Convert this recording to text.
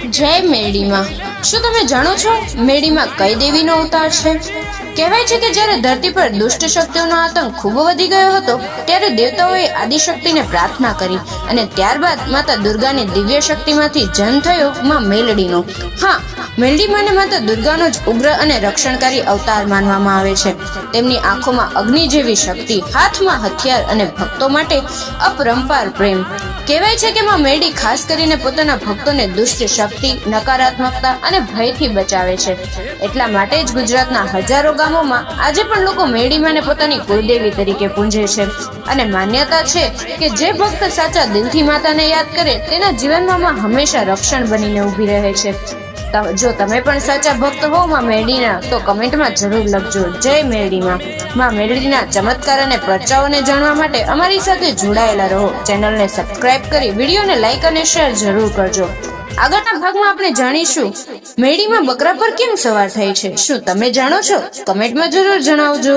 જય મેરડીમાં। શું તમે જાણો છો મેરડીમાં કઈ દેવીનો અવતાર છે? કહેવાય છે કે જ્યારે ધરતી પર દુષ્ટ શક્તિઓનો આતંક ખૂબ વધી ગયો હતો ત્યારે દેવતાઓએ આદિશક્તિને પ્રાર્થના કરી અને ત્યારબાદ માતા દુર્ગાની દિવ્ય શક્તિમાંથી જન્મ થયો માં મેલડીનો। હા, મેલડી માને માતા દુર્ગાનો જ ઉગ્ર અને રક્ષણકારી અવતાર માનવામાં આવે છે। તેમની આંખોમાં અગ્નિ જેવી શક્તિ, હાથમાં હથિયાર અને ભક્તો માટે અપરંપાર પ્રેમ। કહેવાય છે કે માં મેરડી ખાસ કરીને પોતાના ભક્તોને દુષ્ટ શક્તિ, નકારાત્મકતા અને ભયથી બચાવે છે। એટલા માટે જ ગુજરાતના હજારો ગામોમાં આજે પણ લોકો મેરડી માને પોતાની કુળદેવી તરીકે પૂજે છે અને માન્યતા છે કે જે ભક્ત સાચા દિલથી માતાને યાદ કરે તેના જીવનમાં માં હંમેશા રક્ષણ બનીને ઊભી રહે છે। જો તમે પણ સાચા ભક્ત હો માં મેરડીના તો કમેન્ટમાં જરૂર લખજો જય મેરડીમાં। માં મેરડીના ચમત્કાર અને પરચાઓને જાણવા માટે અમારી સાથે જોડાયેલા રહો। ચેનલને સબસ્ક્રાઇબ કરી વિડીયોને લાઈક અને શેર જરૂર કરજો। આગળના ભાગમાં આપણે જાણીશું મેરડીમાં બકરા પર કેમ સવાર થાય છે। શું તમે જાણો છો? કમેન્ટમાં જરૂર જણાવજો।